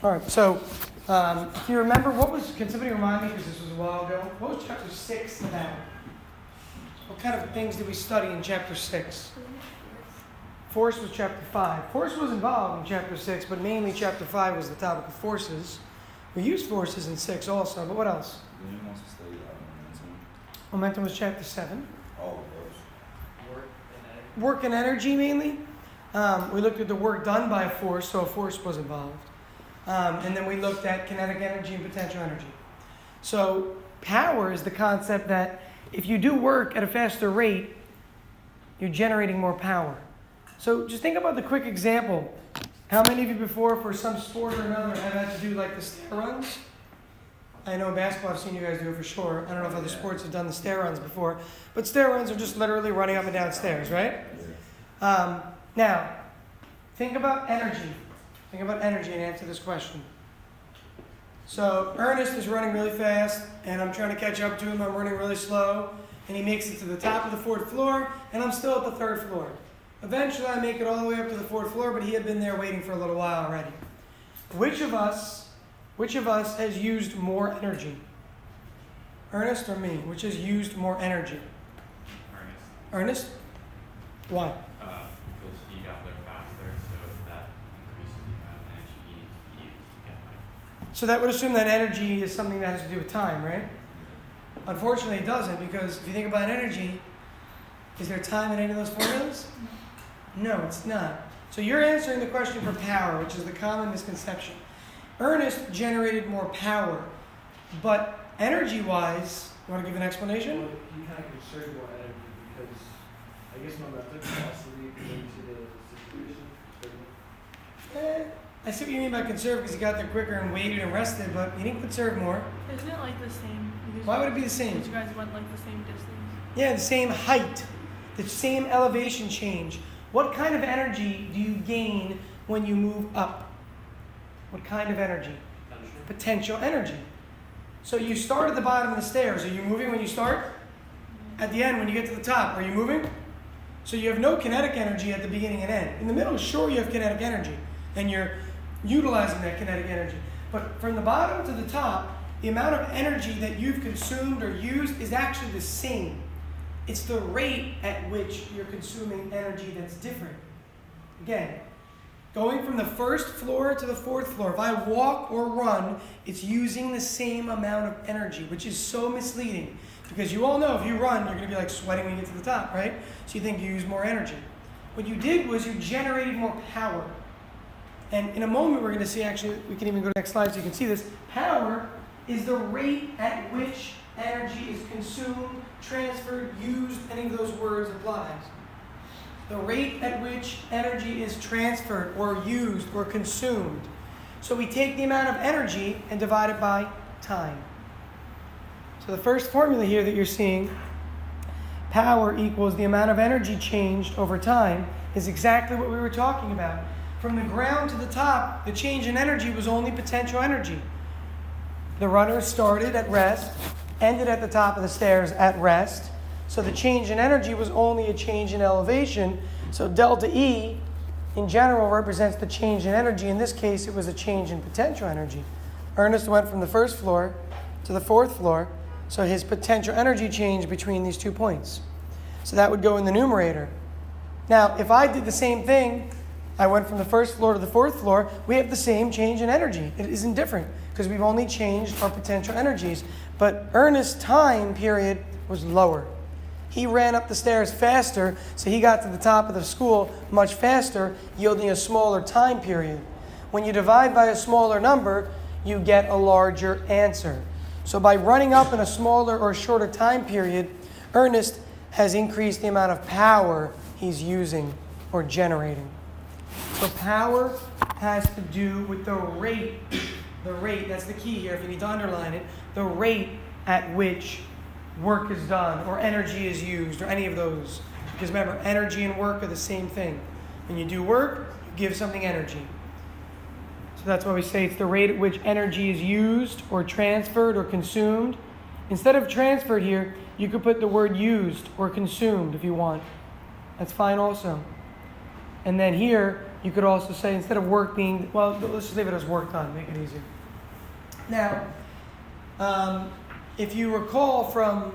All right, so if you remember, can somebody remind me, because this was a while ago, what was chapter 6 about? What kind of things did we study in chapter 6? Force was chapter 5. Force was involved in chapter 6, but mainly chapter 5 was the topic of forces. We used forces in 6 also, but what else? Momentum was chapter 7. Oh, Work and energy mainly. We looked at the work done by a force, so a force was involved. And then we looked at kinetic energy and potential energy. So power is the concept that if you do work at a faster rate, you're generating more power. So just think about the quick example. How many of you before, for some sport or another, have had to do like the stair runs? I know in basketball I've seen you guys do it for sure. I don't know if other sports have done the stair runs before. But stair runs are just literally running up and down stairs, right? Now, think about energy. Think about energy and answer this question. So Ernest is running really fast, and I'm trying to catch up to him. I'm running really slow, and he makes it to the top of the 4th floor, and I'm still at the 3rd floor. Eventually, I make it all the way up to the 4th floor, but he had been there waiting for a little while already. Which of us has used more energy? Ernest or me? Which has used more energy? Ernest? Why? Because he got there faster, so that increases the amount of energy he needs to use to get there. So that would assume that energy is something that has to do with time, right? Unfortunately, it doesn't, because if you think about energy, is there time in any of those formulas? No, it's not. So you're answering the question for power, which is the common misconception. Ernest generated more power, but energy-wise, you want to give an explanation? Well, you kind of conserve more energy because I guess momentum velocity brings you the situation. I see what you mean by conserve, because he got there quicker and waited and rested, but he didn't conserve more. Isn't it like the same? Why would it be the same? Because you guys went like the same distance. Yeah, the same height, the same elevation change. What kind of energy do you gain when you move up? What kind of energy? Potential energy. So you start at the bottom of the stairs. Are you moving when you start? At the end, when you get to the top, are you moving? So you have no kinetic energy at the beginning and end. In the middle, sure, you have kinetic energy, and you're utilizing that kinetic energy. But from the bottom to the top, the amount of energy that you've consumed or used is actually the same. It's the rate at which you're consuming energy that's different. Again, going from the 1st floor to the 4th floor, if I walk or run, it's using the same amount of energy, which is so misleading. Because you all know if you run, you're going to be like sweating when you get to the top, right? So you think you use more energy. What you did was you generated more power. And in a moment, we're going to see, actually, we can even go to the next slide so you can see this. Power is the rate at which energy is consumed, transferred, used, any of those words applies. The rate at which energy is transferred or used or consumed. So we take the amount of energy and divide it by time. So the first formula here that you're seeing, power equals the amount of energy changed over time, is exactly what we were talking about. From the ground to the top, the change in energy was only potential energy. The runner started at rest, ended at the top of the stairs at rest. So the change in energy was only a change in elevation. So delta E, in general, represents the change in energy. In this case, it was a change in potential energy. Ernest went from the 1st floor to the 4th floor. So his potential energy changed between these 2 points. So that would go in the numerator. Now, if I did the same thing, I went from the 1st floor to the 4th floor, we have the same change in energy. It isn't different because we've only changed our potential energies. But Ernest's time period was lower. He ran up the stairs faster, so he got to the top of the school much faster, yielding a smaller time period. When you divide by a smaller number, you get a larger answer. So by running up in a smaller or shorter time period, Ernest has increased the amount of power he's using or generating. So power has to do with the rate. The rate, that's the key here if you need to underline it. The rate at which work is done or energy is used or any of those. Because remember, energy and work are the same thing. When you do work, you give something energy. So that's why we say it's the rate at which energy is used or transferred or consumed. Instead of transferred here, you could put the word used or consumed if you want. That's fine also. And then here, You could also say, instead of work being, well, let's just leave it as work done, make it easier. Now, if you recall from,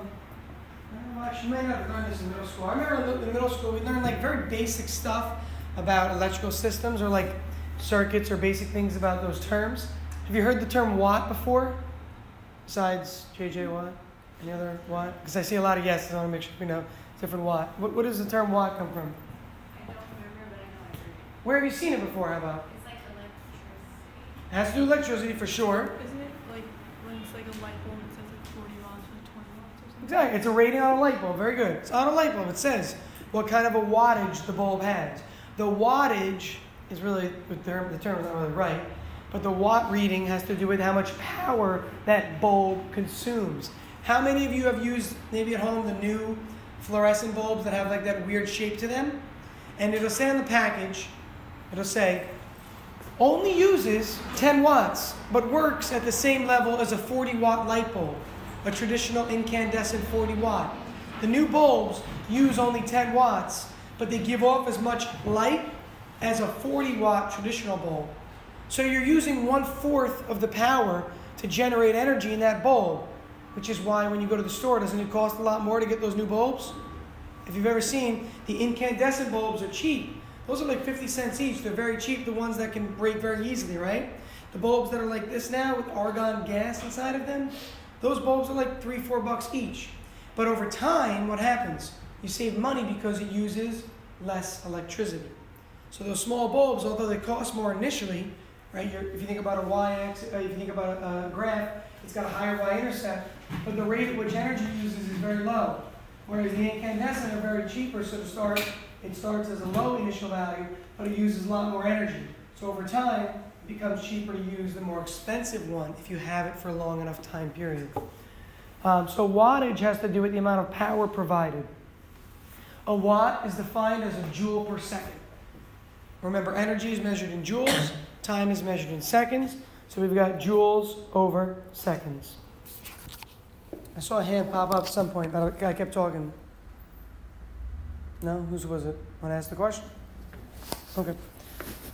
well, actually, you might not have learned this in middle school. I remember in middle school, we learned like very basic stuff about electrical systems or like circuits or basic things about those terms. Have you heard the term watt before? Besides JJ Watt? Any other watt? Because I see a lot of yeses. I want to make sure we know different watt. What does the term watt come from? I don't remember, but I know I've heard it. Where have you seen it before? How about? It's like electricity. It has to do with electricity for sure. Isn't it like when it's like a light bulb, it says like 40 watts or 20 watts or something? Exactly. It's a rating on a light bulb. Very good. It's on a light bulb. It says what kind of a wattage the bulb has. The wattage is really, the term is not really right, but the watt reading has to do with how much power that bulb consumes. How many of you have used, maybe at home, the new fluorescent bulbs that have like that weird shape to them? And it'll say on the package, it'll say, only uses 10 watts, but works at the same level as a 40-watt light bulb, a traditional incandescent 40 watt. The new bulbs use only 10 watts, but they give off as much light as a 40-watt traditional bulb. So you're using 1/4 of the power to generate energy in that bulb, which is why when you go to the store, doesn't it cost a lot more to get those new bulbs? If you've ever seen, the incandescent bulbs are cheap. Those are like 50 cents each. They're very cheap, the ones that can break very easily, right? The bulbs that are like this now with argon gas inside of them, those bulbs are like $3-4 each. But over time, what happens? You save money because it uses less electricity. So those small bulbs, although they cost more initially, right? If you think about a y-axis, if you think about a graph, it's got a higher y-intercept, but the rate at which energy uses is very low. Whereas the incandescent are very cheaper, so to start, it starts as a low initial value, but it uses a lot more energy. So over time, it becomes cheaper to use the more expensive one if you have it for a long enough time period. So wattage has to do with the amount of power provided. A watt is defined as a joule per second. Remember, energy is measured in joules, time is measured in seconds, so we've got joules over seconds. I saw a hand pop up at some point, but I kept talking. No? Whose was it? Want to ask the question? Okay.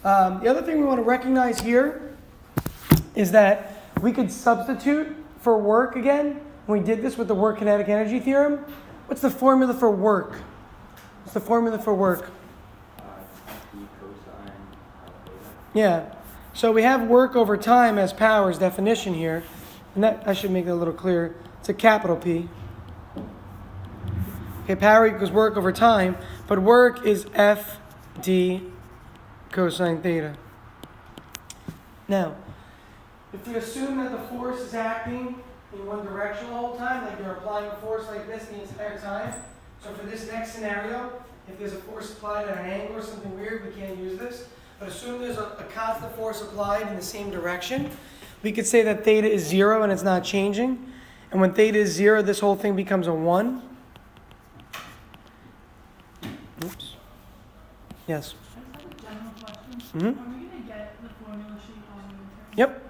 The other thing we want to recognize here is that we could substitute for work again. When we did this with the work kinetic energy theorem, what's the formula for work? What's the formula for work? Yeah. So we have work over time as power's definition here. And that, I should make that a little clearer. It's a capital P. Okay, power equals work over time, but work is FD cosine theta. Now, if we assume that the force is acting in one direction the whole time, like you're applying a force like this the entire time, so for this next scenario, if there's a force applied at an angle or something weird, we can't use this. But assume there's a constant force applied in the same direction, we could say that theta is 0 and it's not changing. And when theta is 0, this whole thing becomes a 1. Oops. Yes? I just have a general question. Mm-hmm. Are we going to get the formula sheet on the internet?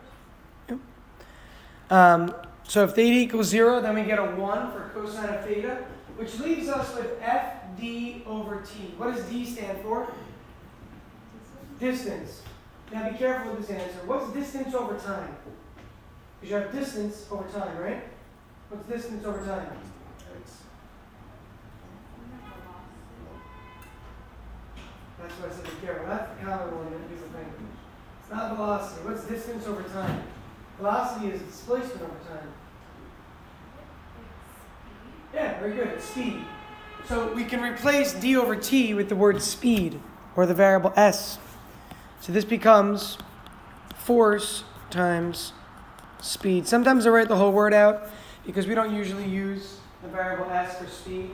Yep. So if theta equals 0, then we get a 1 for cosine of theta, which leaves us with FD over T. What does D stand for? Distance. Now be careful with this answer. What's distance over time? Because you have distance over time, right? What's distance over time? That's why I said be careful. That's the common one that people think. It's not velocity. What's distance over time? Velocity is displacement over time. Yeah, very good. It's speed. So we can replace d over t with the word speed, or the variable s. So this becomes force times speed. Sometimes I write the whole word out because we don't usually use the variable s for speed.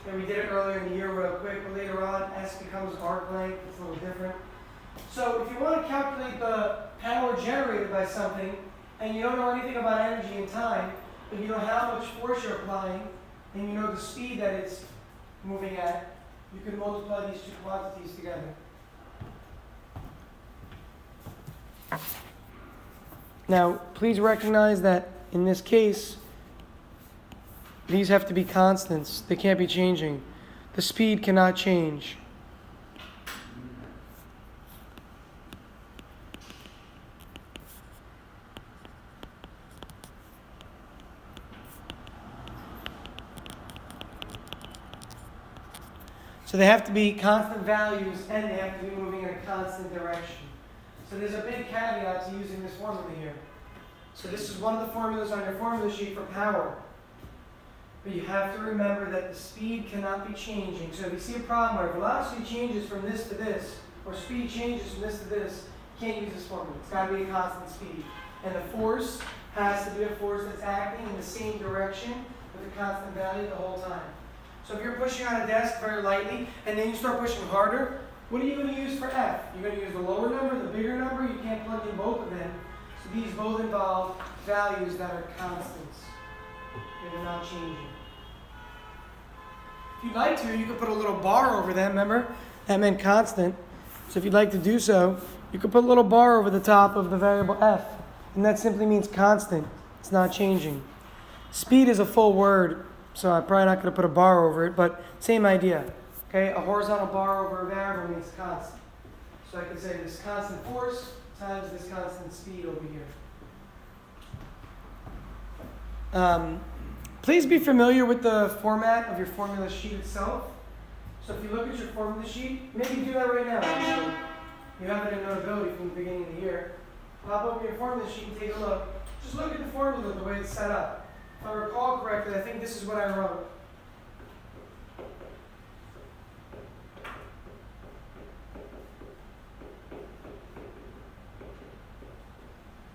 And we did it earlier in the year real quick, but later on s becomes arc length. It's a little different. So if you want to calculate the power generated by something and you don't know anything about energy and time, but you know how much force you're applying and you know the speed that it's moving at, you can multiply these two quantities together. Now, please recognize that in this case, these have to be constants. They can't be changing. The speed cannot change. So they have to be constant values and they have to be moving in a constant direction. So there's a big caveat to using this formula here. So this is one of the formulas on your formula sheet for power. But you have to remember that the speed cannot be changing. So if you see a problem where velocity changes from this to this, or speed changes from this to this, you can't use this formula. It's got to be a constant speed. And the force has to be a force that's acting in the same direction with a constant value the whole time. So if you're pushing on a desk very lightly, and then you start pushing harder, what are you going to use for F? You're going to use the lower number, the bigger number. You can't plug in both of them. So these both involve values that are constants. They're not changing. If you'd like to, you could put a little bar over them. Remember? That meant constant. So if you'd like to do so, you could put a little bar over the top of the variable F. And that simply means constant. It's not changing. Speed is a full word, so I'm probably not going to put a bar over it, but same idea. Okay, a horizontal bar over a variable means constant. So I could say this constant force times this constant speed over here. Please be familiar with the format of your formula sheet itself. So if you look at your formula sheet, maybe do that right now actually. You have it in Notability from the beginning of the year. Pop open your formula sheet and take a look. Just look at the formula, the way it's set up. If I recall correctly, I think this is what I wrote.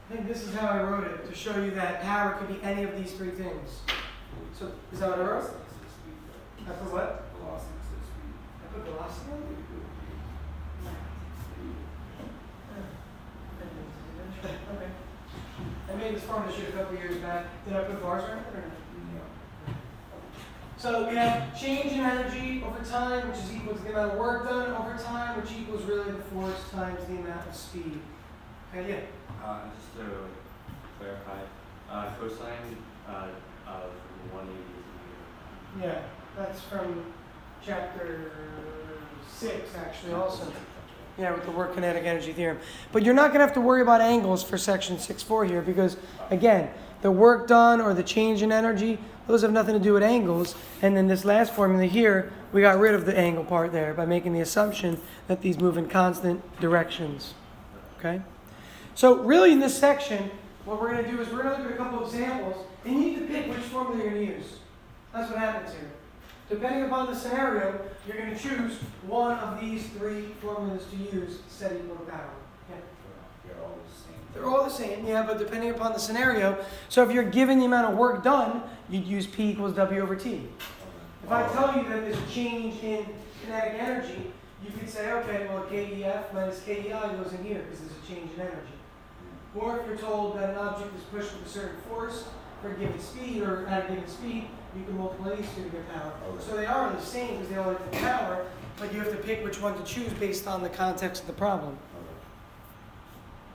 I think this is how I wrote it, to show you that power could be any of these three things. So, is that what I wrote? I put what? Velocity instead of speed. I put velocity on it? Okay. I made this formula sheet a couple years back. Did I put bars around it or not? So we have change in energy over time, which is equal to the amount of work done over time, which equals really the force times the amount of speed. Okay, yeah. Just to clarify, cosine of 180 is Yeah, that's from chapter 6, actually, also. Yeah, with the work kinetic energy theorem. But you're not going to have to worry about angles for section 6.4 here because, again, the work done or the change in energy, those have nothing to do with angles. And then this last formula here, we got rid of the angle part there by making the assumption that these move in constant directions. Okay? So really in this section, what we're going to do is we're going to look at a couple examples, and you need to pick which formula you're going to use. That's what happens here. Depending upon the scenario, you're going to choose one of these three formulas to use to set equal to power. Yeah. They're all the same. They're all the same, yeah, but depending upon the scenario. So if you're given the amount of work done, you'd use P equals W over T. If I tell you that there's a change in kinetic energy, you could say, okay, well, KEF minus KEI goes in here because there's a change in energy. Or if you're told that an object is pushed with a certain force for a given speed or at a given speed, you can multiply these two to get power. So they are the same because they all have the power, but you have to pick which one to choose based on the context of the problem.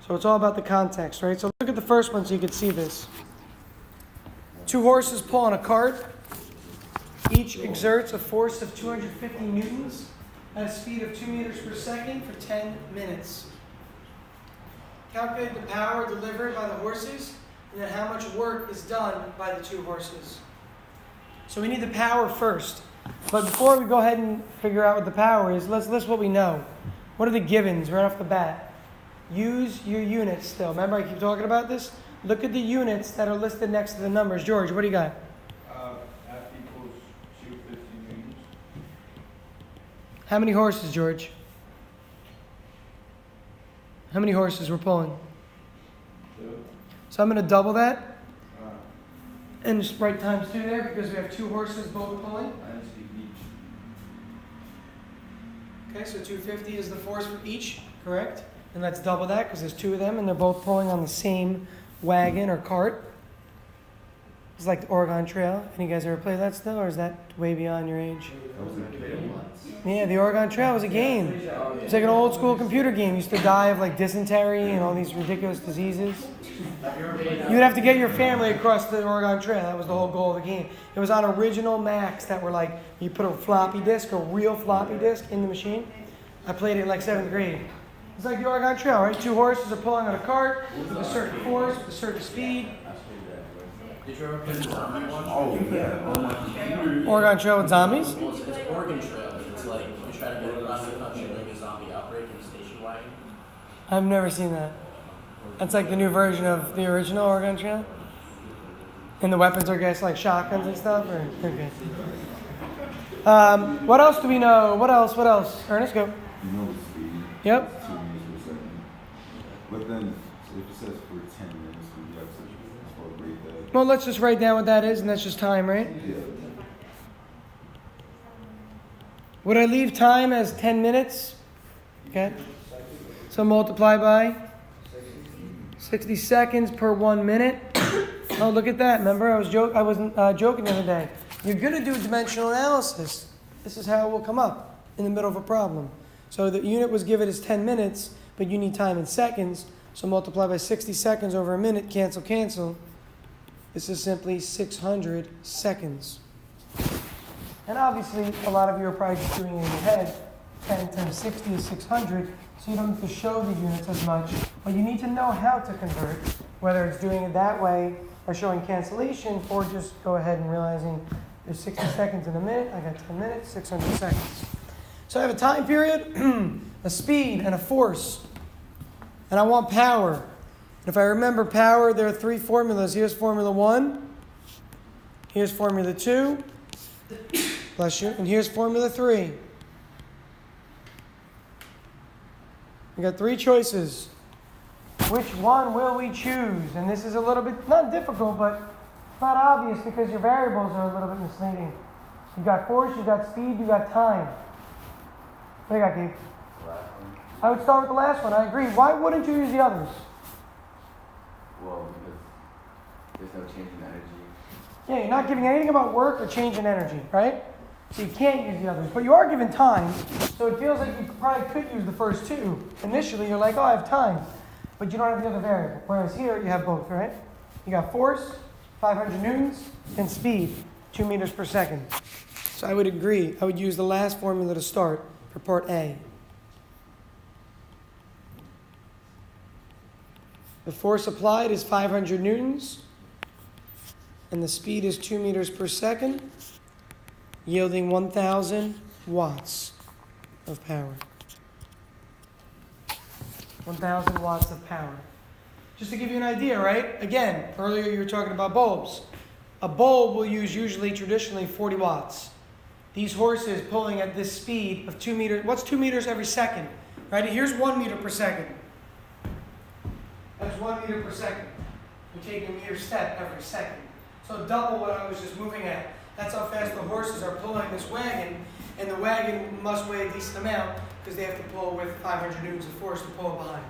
So it's all about the context, right? So look at the first one so you can see this. 2 horses pull on a cart. Each exerts a force of 250 newtons at a speed of 2 meters per second for 10 minutes. Calculate the power delivered by the horses and then how much work is done by the 2 horses. So we need the power first. But before we go ahead and figure out what the power is, let's list what we know. What are the givens right off the bat? Use your units still. Remember I keep talking about this? Look at the units that are listed next to the numbers. George, what do you got? F equals 250 newtons. How many horses, George? How many horses we're pulling? 2. So I'm going to double that. And just write times 2 there because we have 2 horses both pulling. Minus each. Okay, so 250 is the force for each, correct? And let's double that because there's 2 of them and they're both pulling on the same wagon or cart. It's like the Oregon Trail. Any guys ever play that still, or is that way beyond your age? Yeah, the Oregon Trail was a game. It's like an old school computer game. You used to die of like dysentery and all these ridiculous diseases. You'd have to get your family across the Oregon Trail. That was the whole goal of the game. It was on original Macs that were like, you put a floppy disk, a real floppy disk in the machine. I played it in like 7th grade. It's like the Oregon Trail, right? 2 horses are pulling on a cart with a certain force, with a certain speed. Did you ever play the zombie one? Oh, yeah. Oregon Trail with zombies? Well, it's Oregon Trail. It's like you try to get around the country like a zombie outbreak in a station wagon. I've never seen that. That's like the new version of the original Oregon Trail. And the weapons are, I guess, like shotguns and stuff? Or okay. What else do we know? What else? Ernest, go. You know the speed. Yep. 2 meters per second. But then, if it says for 10 minutes, we have to rate that. Well, let's just write down what that is, and that's just time, right? Yeah. Would I leave time as 10 minutes? Okay. So multiply by 60 seconds per 1 minute. Oh, look at that. Remember, I wasn't joking the other day. You're going to do dimensional analysis. This is how it will come up in the middle of a problem. So the unit was given as 10 minutes, but you need time in seconds. So multiply by 60 seconds over a minute. Cancel, cancel. This is simply 600 seconds. And obviously, a lot of you are probably just doing it in your head. 10 times 60 is 600, so you don't need to show the units as much. But you need to know how to convert, whether it's doing it that way or showing cancellation, or just go ahead and realizing there's 60 seconds in a minute. I got 10 minutes, 600 seconds. So I have a time period, a speed, and a force. And I want power. And if I remember power, there are 3 formulas. Here's formula 1. Here's formula 2. Bless you. And here's formula 3. We got 3 choices. Which one will we choose? And this is a little bit, not difficult, but not obvious because your variables are a little bit misleading. You got force, you got speed, you got time. What do you got, Gabe? I would start with the last one. I agree. Why wouldn't you use the others? Well, because there's no change in energy. Yeah, you're not giving anything about work or change in energy, right? So you can't use the others. But you are given time, so it feels like you probably could use the first 2. Initially, you're like, oh, I have time. But you don't have the other variable. Whereas here, you have both, right? You got force, 500 newtons, and speed, 2 meters per second. So I would agree. I would use the last formula to start for part A. The force applied is 500 newtons, and the speed is 2 meters per second, yielding 1,000 watts of power. 1,000 watts of power. Just to give you an idea, right? Again, earlier you were talking about bulbs. A bulb will use usually, traditionally, 40 watts. These horses pulling at this speed of 2 meters. What's 2 meters every second? Right? Here's 1 meter per second. That's 1 meter per second. You take a meter step every second. So double what I was just moving at. That's how fast the horses are pulling this wagon, and the wagon must weigh a decent amount because they have to pull with 500 newtons of force to pull it behind.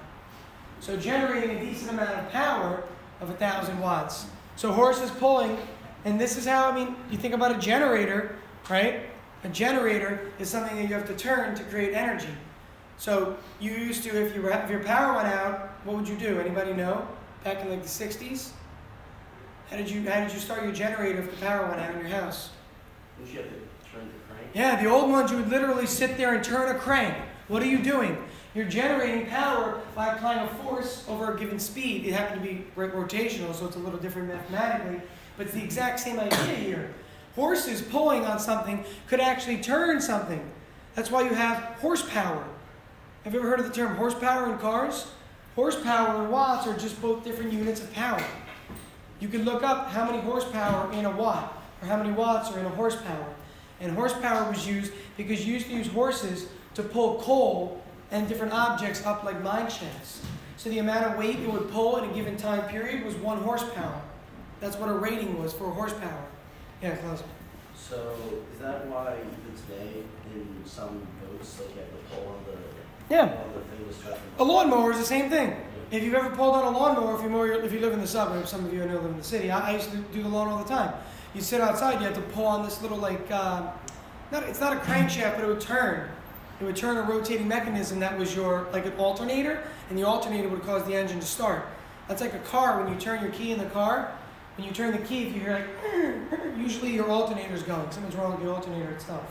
So generating a decent amount of power of 1,000 watts. So horses pulling, and this is how, you think about a generator, right? A generator is something that you have to turn to create energy. So you used to, if your power went out, what would you do? Anybody know? Back in like the 60s? How did you start your generator if the power went out in your house? Did you have to turn the crank? Yeah, the old ones, you would literally sit there and turn a crank. What are you doing? You're generating power by applying a force over a given speed. It happened to be rotational, so it's a little different mathematically, but it's the exact same idea here. Horses pulling on something could actually turn something. That's why you have horsepower. Have you ever heard of the term horsepower in cars? Horsepower and watts are just both different units of power. You can look up how many horsepower in a watt, or how many watts are in a horsepower. And horsepower was used because you used to use horses to pull coal and different objects up like mine shafts. So the amount of weight it would pull in a given time period was 1 horsepower. That's what a rating was for horsepower. Yeah, close. So is that why even today in some boats, like you have to pull on the thing to start A lawnmower is the same thing. If you've ever pulled on a lawnmower, if you live in the suburbs, some of you I know live in the city. I used to do the lawn all the time. You sit outside, you have to pull on this little it's not a crankshaft, but it would turn. It would turn a rotating mechanism that was like an alternator, and the alternator would cause the engine to start. That's like a car. When you turn your key in the car, when you turn the key, if you hear usually your alternator's going. Something's wrong with the alternator itself.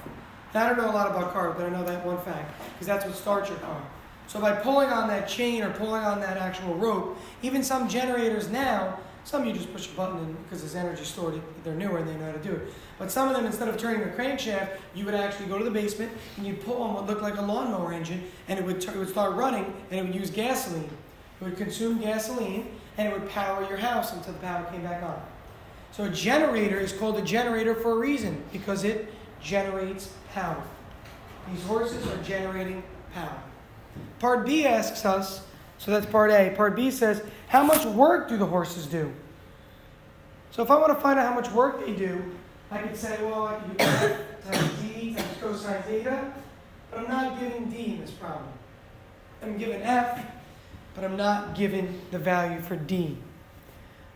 And I don't know a lot about cars, but I know that one fact, because that's what starts your car. So by pulling on that chain or pulling on that actual rope, even some generators now, Some you just push a button in because there's energy stored. They're newer and they know how to do it. But some of them, instead of turning a crankshaft, you would actually go to the basement and you'd pull on what looked like a lawnmower engine, and it would start running, and it would use gasoline. It would consume gasoline, and it would power your house until the power came back on. So a generator is called a generator for a reason, because it generates power. These horses are generating power. Part B asks us, so that's part A. Part B says, how much work do the horses do? So if I want to find out how much work they do, I could say, well, I can do F times D times cosine theta, but I'm not given D in this problem. I'm given F, but I'm not given the value for D.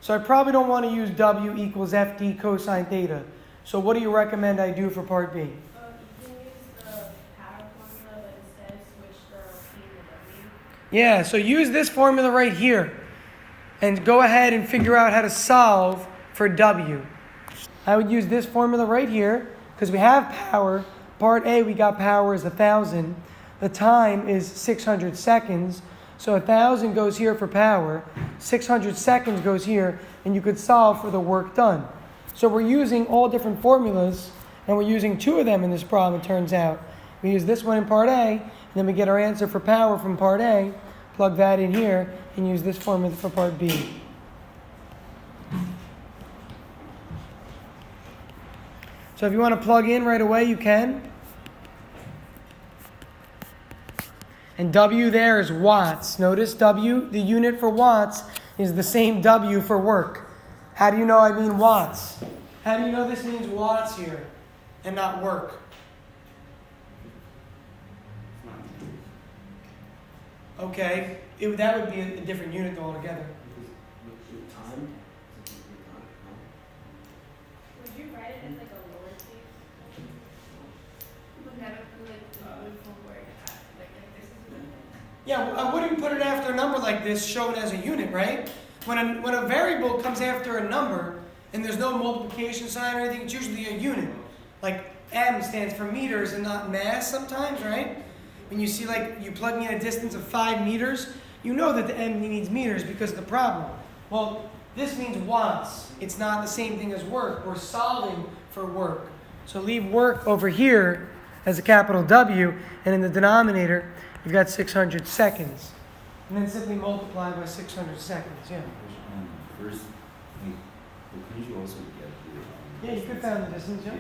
So I probably don't want to use W equals FD cosine theta. So what do you recommend I do for part B? You can use the power formula, but instead switch the P to W. Yeah, so use this formula right here and go ahead and figure out how to solve for W. I would use this formula right here because we have power. Part A, we got power is 1,000. The time is 600 seconds. So 1,000 goes here for power. 600 seconds goes here, and you could solve for the work done. So we're using all different formulas, and we're using 2 of them in this problem, it turns out. We use this one in part A, and then we get our answer for power from part A, plug that in here, and use this formula for part B. So if you want to plug in right away, you can. And W there is watts. Notice W, the unit for watts, is the same W for work. How do you know I mean watts? How do you know this means watts here and not work? Okay, that would be a different unit altogether. Time? Would you write it as like a lowercase? Would that be like the beautiful word like this is what it is? Yeah, I wouldn't put it after a number like this shown as a unit, right? When a variable comes after a number and there's no multiplication sign or anything, it's usually a unit. Like M stands for meters and not mass sometimes, right? When you see like you plug in a distance of 5 meters, you know that the M means meters because of the problem. Well, this means watts. It's not the same thing as work. We're solving for work. So leave work over here as a capital W, and in the denominator, you've got 600 seconds. And then simply multiply by 600 seconds, yeah. First, couldn't you also get the... Yeah, you could have found the distance, yeah.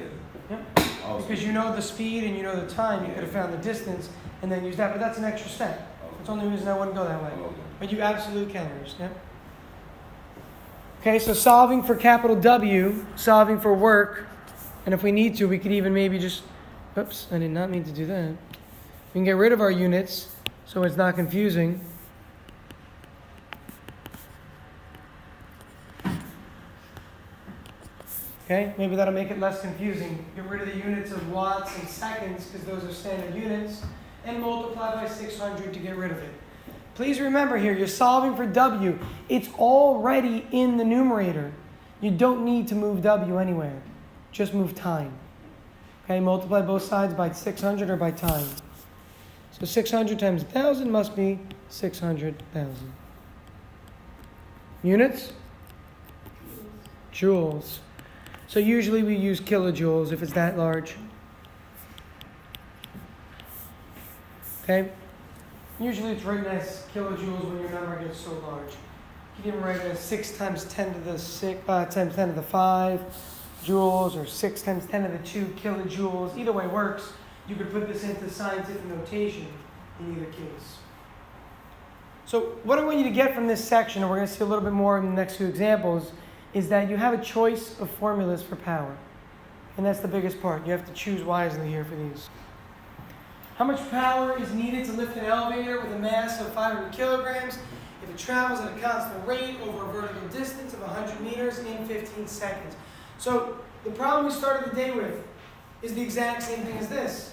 Yep. Oh, Because you know the speed and you know the time, you could have found the distance and then use that, but that's an extra step. That's the only reason I wouldn't go that way. But you absolutely can understand. Okay, so solving for capital W, solving for work, and if we need to, we could even maybe just, oops, I did not mean to do that. We can get rid of our units so it's not confusing. Okay, maybe that'll make it less confusing. Get rid of the units of watts and seconds because those are standard units, and multiply by 600 to get rid of it. Please remember here, you're solving for W. It's already in the numerator. You don't need to move W anywhere. Just move time. Okay, multiply both sides by 600 or by time. So 600 times 1,000 must be 600,000. Units? Joules. So usually we use kilojoules if it's that large. Okay? Usually it's written as kilojoules when your number gets so large. You can even write it as 6 times 10 to the 10 to the 5 joules, or 6 times 10 to the 2 kilojoules. Either way works. You could put this into scientific notation in either case. So what I want you to get from this section, and we're going to see a little bit more in the next few examples, is that you have a choice of formulas for power. And that's the biggest part. You have to choose wisely here for these. How much power is needed to lift an elevator with a mass of 500 kilograms if it travels at a constant rate over a vertical distance of 100 meters in 15 seconds? So the problem we started the day with is the exact same thing as this.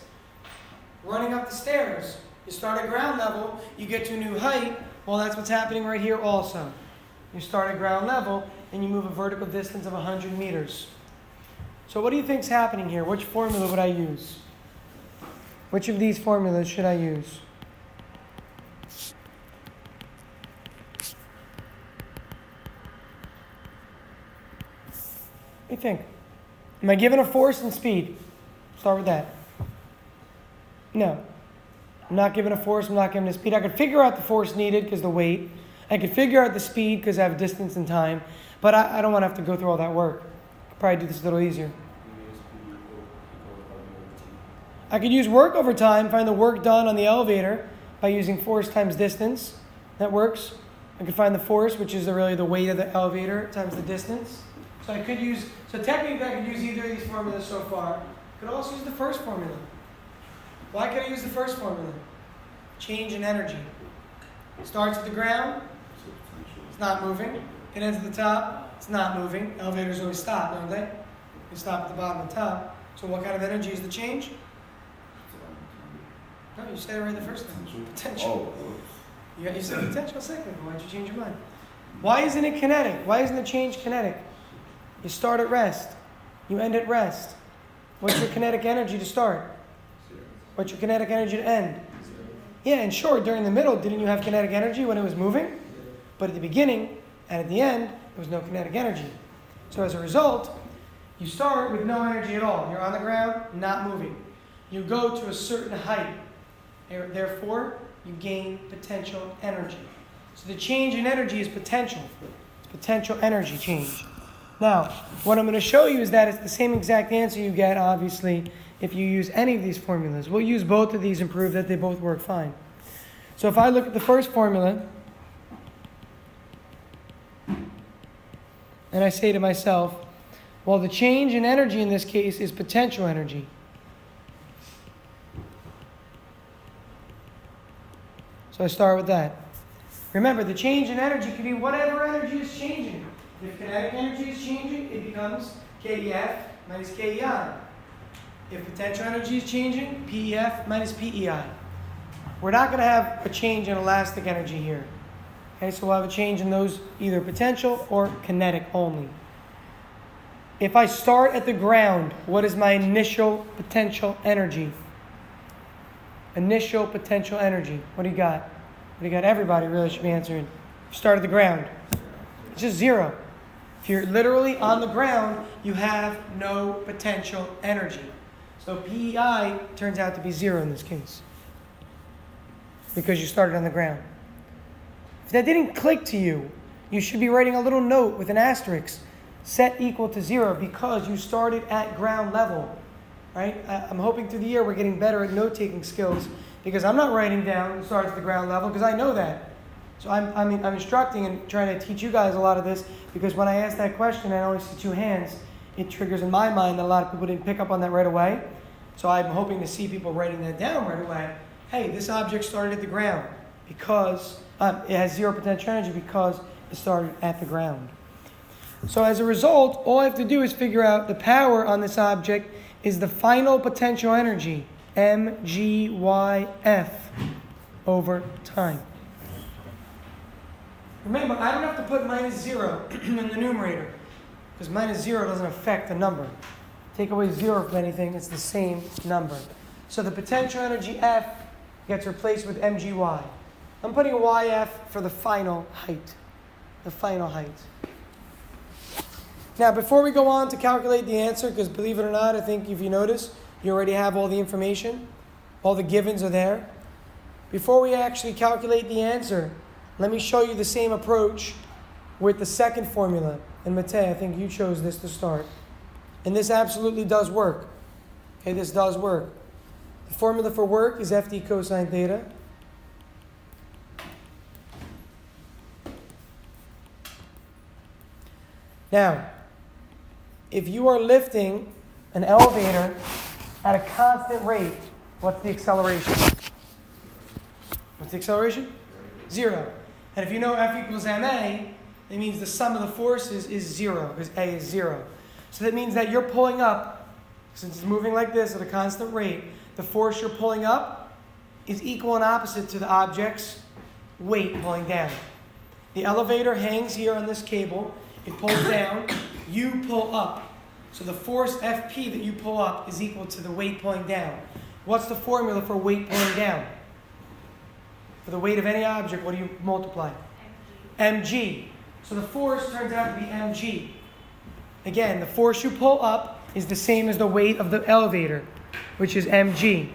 Running up the stairs. You start at ground level, you get to a new height. Well, that's what's happening right here also. You start at ground level and you move a vertical distance of 100 meters. So what do you think is happening here? Which formula would I use? Which of these formulas should I use? do you think? Am I given a force and speed? Start with that. No. I'm not given a force, I'm not given a speed. I could figure out the force needed because the weight. I could figure out the speed because I have distance and time. But I don't want to have to go through all that work. I could probably do this a little easier. I could use work over time, find the work done on the elevator by using force times distance. That works. I could find the force, which is really the weight of the elevator, times the distance. So technically I could use either of these formulas so far. I could also use the first formula. Why could I use the first formula? Change in energy. It starts at the ground, it's not moving. It ends at the top, it's not moving. Elevators always stop, don't they? They stop at the bottom and top. So what kind of energy is the change? No, you said it right the first time. Potential. Oh. You said potential a second ago. Why'd you change your mind? Why isn't it kinetic? Why isn't the change kinetic? You start at rest. You end at rest. What's your kinetic energy to start? What's your kinetic energy to end? Yeah, and sure, during the middle, didn't you have kinetic energy when it was moving? But at the beginning and at the end, there was no kinetic energy. So as a result, you start with no energy at all. You're on the ground, not moving. You go to a certain height. Therefore, you gain potential energy. So the change in energy is potential. It's potential energy change. Now, what I'm going to show you is that it's the same exact answer you get, obviously, if you use any of these formulas. We'll use both of these and prove that they both work fine. So if I look at the first formula, and I say to myself, well, the change in energy in this case is potential energy. So I start with that. Remember, the change in energy can be whatever energy is changing. If kinetic energy is changing, it becomes KEF minus KEI. If potential energy is changing, PEF minus PEI. We're not going to have a change in elastic energy here. Okay, so we'll have a change in those either potential or kinetic only. If I start at the ground, what is my initial potential energy? Initial potential energy. What do you got? What do you got? Everybody really should be answering. Start at the ground. It's just zero. If you're literally on the ground, you have no potential energy. So PEI turns out to be zero in this case. Because you started on the ground. If that didn't click to you, you should be writing a little note with an asterisk. Set equal to zero because you started at ground level. Right? I'm hoping through the year we're getting better at note-taking skills because I'm not writing down starts at the ground level because I know that. So I'm instructing and trying to teach you guys a lot of this because when I ask that question and I only see two hands, it triggers in my mind that a lot of people didn't pick up on that right away. So I'm hoping to see people writing that down right away. Hey, this object started at the ground because it has zero potential energy because it started at the ground. So as a result, all I have to do is figure out the power on this object is the final potential energy, mgyf, over time. Remember, I don't have to put minus 0 in the numerator, because minus 0 doesn't affect the number. Take away 0 from anything, it's the same number. So the potential energy F gets replaced with mgy. I'm putting a yf for the final height. The final height. Now, before we go on to calculate the answer, because believe it or not, I think if you notice, you already have all the information. All the givens are there. Before we actually calculate the answer, let me show you the same approach with the second formula. And Matei, I think you chose this to start. And this absolutely does work. Okay, this does work. The formula for work is FD cosine theta. Now, if you are lifting an elevator at a constant rate, what's the acceleration? What's the acceleration? 0. And if you know F equals ma, it means the sum of the forces is 0, because A is 0. So that means that you're pulling up, since it's moving like this at a constant rate, the force you're pulling up is equal and opposite to the object's weight pulling down. The elevator hangs here on this cable. It pulls down, you pull up. So the force Fp that you pull up is equal to the weight pulling down. What's the formula for weight pulling down? For the weight of any object, what do you multiply? Mg. So the force turns out to be mg. Again, the force you pull up is the same as the weight of the elevator, which is mg.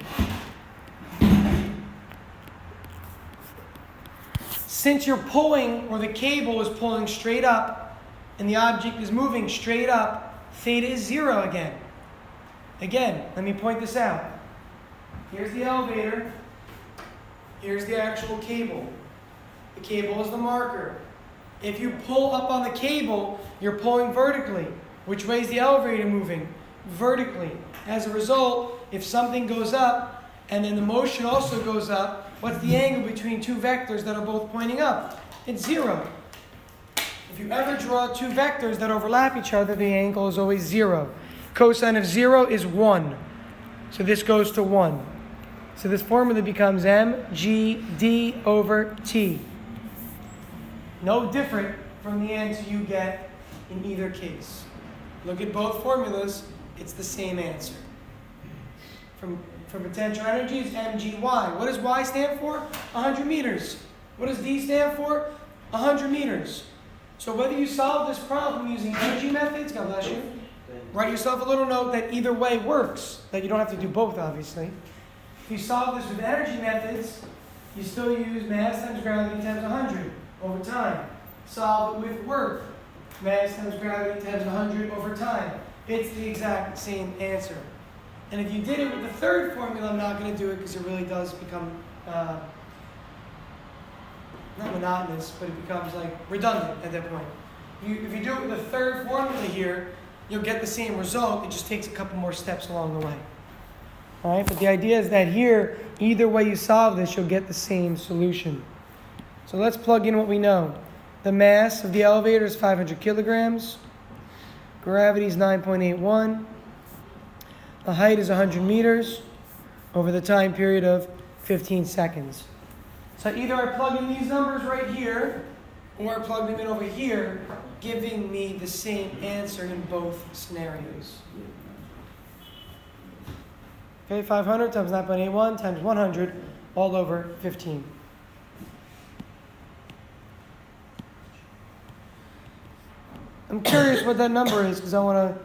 Since you're pulling, or the cable is pulling straight up, and the object is moving straight up, theta is 0 again. Again, let me point this out. Here's the elevator. Here's the actual cable. The cable is the marker. If you pull up on the cable, you're pulling vertically. Which way is the elevator moving? Vertically. As a result, if something goes up, and then the motion also goes up, what's the angle between two vectors that are both pointing up? It's 0. If you ever draw two vectors that overlap each other, the angle is always 0. Cosine of 0 is 1. So this goes to 1. So this formula becomes mgd over t. No different from the answer you get in either case. Look at both formulas, it's the same answer. For potential energy is mgy. What does y stand for? 100 meters. What does d stand for? 100 meters. So whether you solve this problem using energy methods, God bless you, write yourself a little note that either way works, that you don't have to do both, obviously. If you solve this with energy methods, you still use mass times gravity times 100 over time. Solve it with work. Mass times gravity times 100 over time. It's the exact same answer. And if you did it with the third formula, I'm not going to do it because it really does become, not monotonous, but it becomes like redundant at that point. If you do it with the third formula here, you'll get the same result. It just takes a couple more steps along the way. All right, but the idea is that here, either way you solve this, you'll get the same solution. So let's plug in what we know. The mass of the elevator is 500 kilograms. Gravity is 9.81. The height is 100 meters over the time period of 15 seconds. So either I plug in these numbers right here, or I plug them in over here, giving me the same answer in both scenarios. Okay, 500 times 9.81 times 100, all over 15. I'm curious what that number is because I want to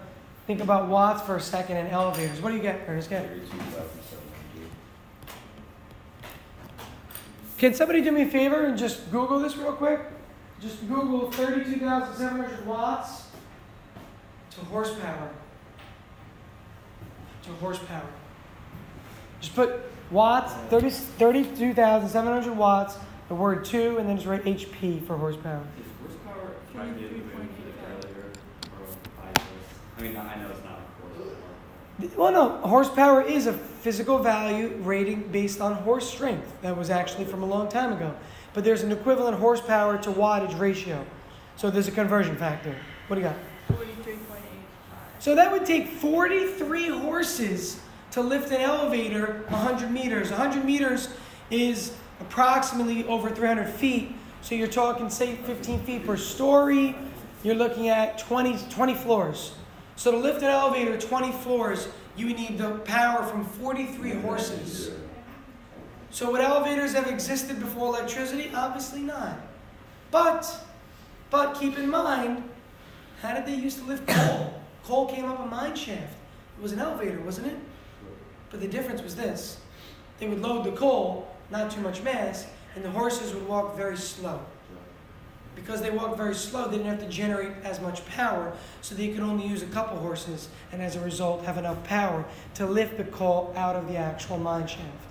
think about watts for a second and elevators. What do you get, Ernest? Can somebody do me a favor and just Google this real quick? Just Google 32,700 watts to horsepower. To horsepower. Just put watts, 32,700 watts, the word to, and then just write HP for horsepower. Is horsepower trying to move earlier or by this? I mean, I know it's not a horse. Well, no, horsepower is a physical value rating based on horse strength. That was actually from a long time ago. But there's an equivalent horsepower to wattage ratio. So there's a conversion factor. What do you got? 43.85. So that would take 43 horses to lift an elevator 100 meters. 100 meters is approximately over 300 feet. So you're talking, say, 15 feet per story. You're looking at 20 floors. So to lift an elevator 20 floors, you would need the power from 43 horses. So would elevators have existed before electricity? Obviously not. But keep in mind, how did they used to lift coal? Coal came up a mine shaft. It was an elevator, wasn't it? But the difference was this. They would load the coal, not too much mass, and the horses would walk very slow. Because they walked very slow, they didn't have to generate as much power, so they could only use a couple horses, and as a result have enough power to lift the coal out of the actual mine shaft.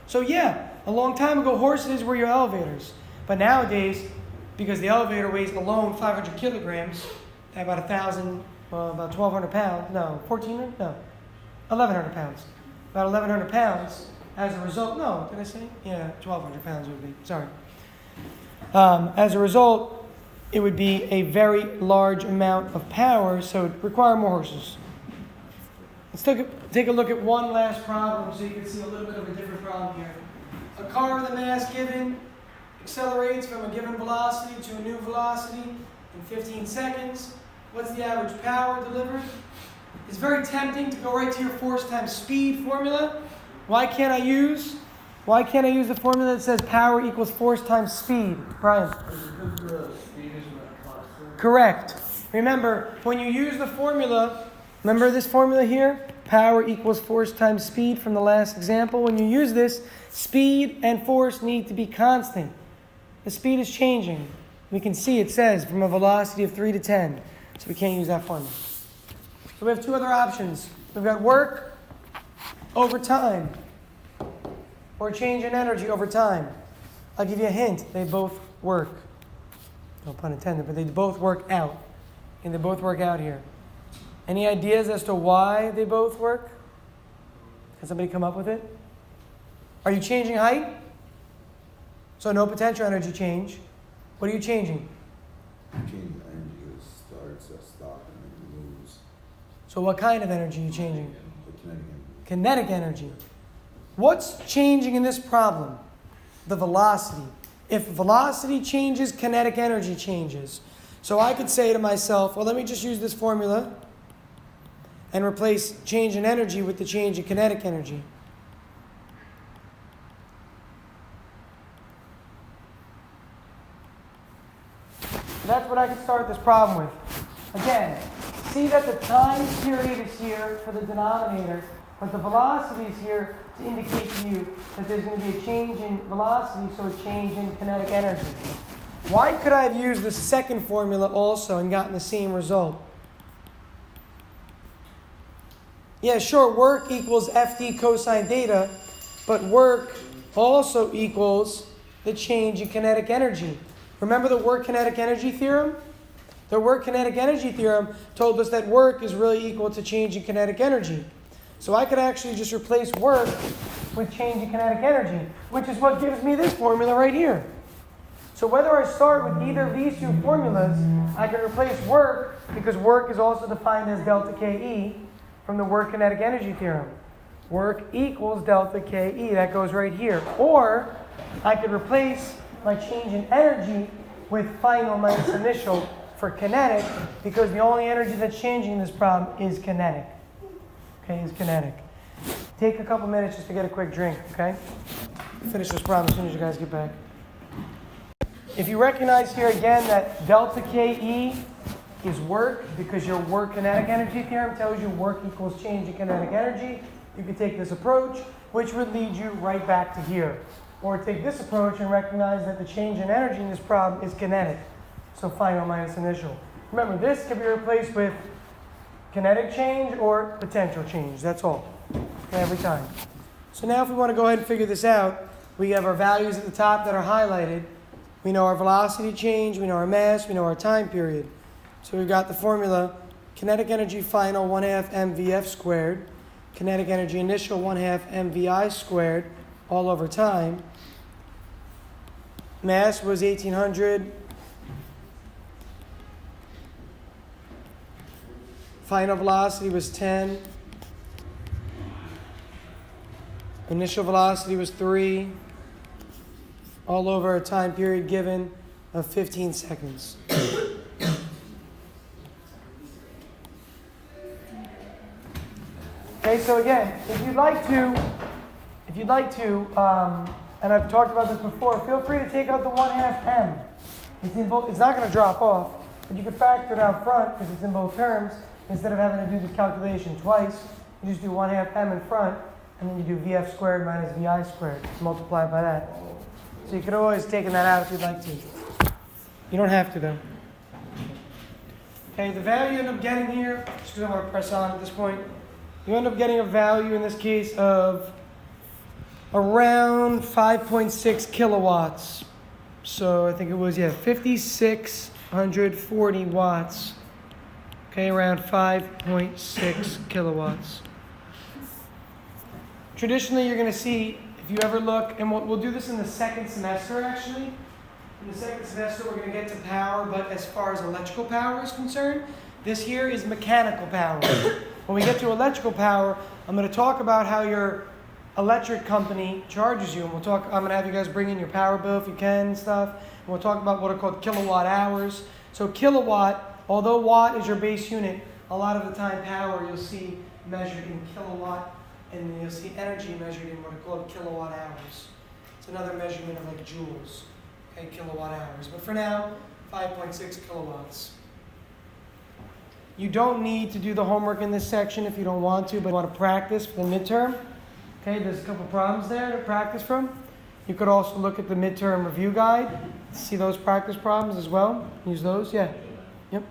So yeah, a long time ago, horses were your elevators. But nowadays, because the elevator weighs alone 500 kilograms, about 1,200 pounds, no, 1,400? No, 1,100 pounds. About 1,100 pounds, as a result, no, did I say? Yeah, 1,200 pounds would be, sorry. As a result, it would be a very large amount of power, so it would require more horses. Let's take a look at one last problem so you can see a little bit of a different problem here. A car with a mass given accelerates from a given velocity to a new velocity in 15 seconds. What's the average power delivered? It's very tempting to go right to your force times speed formula. Why can't I use the formula that says power equals force times speed? Brian? Because the speed is not constant. Correct. Remember, when you use the formula, remember this formula here? Power equals force times speed from the last example. When you use this, speed and force need to be constant. The speed is changing. We can see it says from a velocity of 3 to 10. So we can't use that formula. So we have two other options. We've got work over time, or change in energy over time. I'll give you a hint. They both work. No pun intended, but they both work out. And they both work out here. Any ideas as to why they both work? Can somebody come up with it? Are you changing height? So no potential energy change. What are you changing? Changing the energy because it starts at stop and then it moves. So what kind of energy are you changing? The kinetic energy. Kinetic energy. What's changing in this problem? The velocity. If velocity changes, kinetic energy changes. So I could say to myself, well, let me just use this formula and replace change in energy with the change in kinetic energy. That's what I can start this problem with. Again, see that the time period is here for the denominator, but the velocity is here to indicate to you that there's going to be a change in velocity, so a change in kinetic energy. Why could I have used the second formula also and gotten the same result? Yeah, sure, work equals FD cosine theta, but work also equals the change in kinetic energy. Remember the work kinetic energy theorem? The work kinetic energy theorem told us that work is really equal to change in kinetic energy. So I could actually just replace work with change in kinetic energy, which is what gives me this formula right here. So whether I start with either of these two formulas, I can replace work, because work is also defined as delta KE, from the work kinetic energy theorem. Work equals delta KE, that goes right here. Or I could replace my change in energy with final minus initial for kinetic, because the only energy that's changing in this problem is kinetic. Okay, is kinetic. Take a couple minutes just to get a quick drink, okay? Finish this problem as soon as you guys get back. If you recognize here again that delta KE is work, because your work kinetic energy theorem tells you work equals change in kinetic energy, you can take this approach, which would lead you right back to here. Or take this approach and recognize that the change in energy in this problem is kinetic. So final minus initial. Remember, this can be replaced with kinetic change or potential change. That's all. Every time. So now if we want to go ahead and figure this out, we have our values at the top that are highlighted. We know our velocity change, we know our mass, we know our time period. So we've got the formula, kinetic energy final 1/2 mvf squared, kinetic energy initial 1/2 mvi squared, all over time. Mass was 1800. Final velocity was 10. Initial velocity was 3. All over a time period given of 15 seconds. Okay, so again, if you'd like to, and I've talked about this before, feel free to take out the 1/2 m. It's not going to drop off, but you can factor it out front because it's in both terms. Instead of having to do the calculation twice, you just do 1/2 m in front, and then you do vf squared minus vi squared, multiply by that. So you could always take that out if you'd like to. You don't have to though. Okay, the value you end up getting here, just because I'm going to press on at this point, you end up getting a value in this case of around 5.6 kilowatts. So I think it was, 5,640 watts. Okay, around 5.6 kilowatts. Traditionally, you're going to see, if you ever look, and we'll do this in the second semester actually. In the second semester, we're going to get to power, but as far as electrical power is concerned, this here is mechanical power. When we get to electrical power, I'm going to talk about how your electric company charges you, and I'm going to have you guys bring in your power bill if you can and stuff, and we'll talk about what are called kilowatt hours. So kilowatt, although watt is your base unit, a lot of the time power you'll see measured in kilowatt, and you'll see energy measured in what are called kilowatt hours. It's another measurement of like joules, okay, kilowatt hours. But for now, 5.6 kilowatts. You don't need to do the homework in this section if you don't want to, but you want to practice for the midterm. Okay, there's a couple problems there to practice from. You could also look at the midterm review guide. See those practice problems as well. Use those, yeah. Yep.